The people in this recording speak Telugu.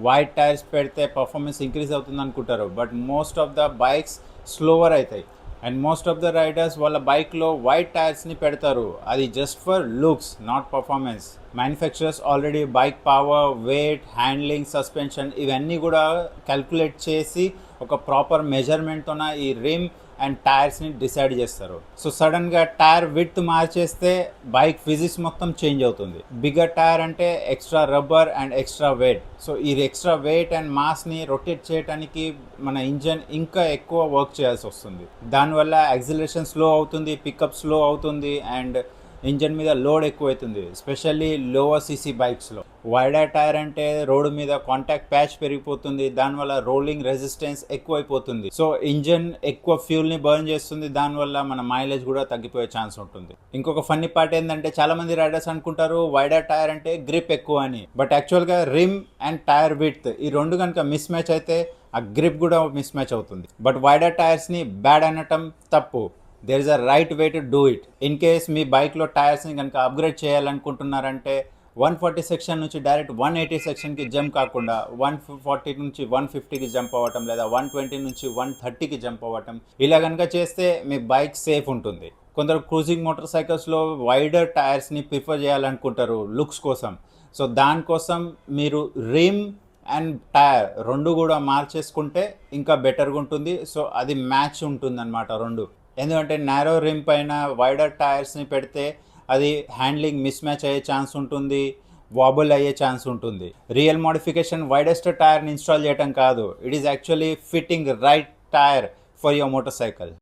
వైడ్ టైర్స్ పెడితే పర్ఫార్మెన్స్ ఇంక్రీజ్ అవుతుంది అనుకుంటారు, but most of the bikes slower అవుతాయి. And most of the riders వాళ్ళ బైక్లో వైడ్ టైర్స్ని పెడతారు, అది just for looks, not performance. Manufacturers already bike power, weight, handling, suspension ఇవన్నీ కూడా క్యాల్కులేట్ చేసి ఒక ప్రాపర్ మెజర్మెంట్తోన ఈ రిమ్ అండ్ టైర్స్ని డిసైడ్ చేస్తారు. సో సడన్గా టైర్ విడ్త్ మార్చేస్తే బైక్ ఫిజిక్స్ మొత్తం చేంజ్ అవుతుంది. బిగ్గర్ టైర్ అంటే extra rubber and extra weight. So ఈ ఎక్స్ట్రా వెయిట్ అండ్ మాస్ని రొటేట్ చేయడానికి మన ఇంజన్ ఇంకా ఎక్కువ వర్క్ చేయాల్సి వస్తుంది. దానివల్ల యాక్సిలరేషన్ స్లో అవుతుంది, పికప్ స్లో అవుతుంది అండ్ ఇంజన్ మీద లోడ్ ఎక్కువ అవుతుంది, ఎస్పెషల్లీ లోవర్ సీసీ బైక్స్లో. వైడర్ టైర్ అంటే రోడ్డు మీద కాంటాక్ట్ ప్యాచ్ పెరిగిపోతుంది, దానివల్ల రోలింగ్ రెసిస్టెన్స్ ఎక్కువైపోతుంది. సో ఇంజన్ ఎక్కువ ఫ్యూల్ని బర్న్ చేస్తుంది, దానివల్ల మన మైలేజ్ కూడా తగ్గిపోయే ఛాన్స్ ఉంటుంది. ఇంకొక ఫన్నీ పార్ట్ ఏంటంటే చాలామంది రైడర్స్ అనుకుంటారు వైడర్ టైర్ అంటే గ్రిప్ ఎక్కువ అని, బట్ యాక్చువల్గా రిమ్ అండ్ టైర్ విడ్త్ ఈ రెండు కనుక మిస్ మ్యాచ్ అయితే ఆ గ్రిప్ కూడా మిస్ మ్యాచ్ అవుతుంది. బట్ వైడర్ టైర్స్ని బ్యాడ్ అనటం తప్పు. There is a right way to do it. In case మీ బైక్లో టైర్స్ని కనుక అప్గ్రేడ్ చేయాలనుకుంటున్నారంటే 140 సెక్షన్ నుంచి డైరెక్ట్ 180 సెక్షన్కి జంప్ కాకుండా 140 నుంచి 150కి జంప్ అవ్వటం, లేదా 120 నుంచి 130కి జంప్ అవ్వటం, ఇలా కనుక చేస్తే మీ బైక్ సేఫ్ ఉంటుంది. కొందరు క్రూజింగ్ మోటార్ సైకిల్స్లో వైడర్ టైర్స్ని ప్రిఫర్ చేయాలనుకుంటారు లుక్స్ కోసం. సో దానికోసం మీరు రిమ్ అండ్ టైర్ రెండు కూడా మార్చేసుకుంటే ఇంకా బెటర్గా ఉంటుంది. సో అది మ్యాచ్ ఉంటుంది అన్నమాట రెండు. ఎందుకంటే నారో రిమ్ పైన వైడర్ టైర్స్ని పెడితే అది హ్యాండ్లింగ్ మిస్ మ్యాచ్ అయ్యే ఛాన్స్ ఉంటుంది, వాబుల్ అయ్యే ఛాన్స్ ఉంటుంది. రియల్ మోడిఫికేషన్ వైడెస్ట్ టైర్ని ఇన్స్టాల్ చేయడం కాదు, it is actually fitting right tyre for your motor cycle.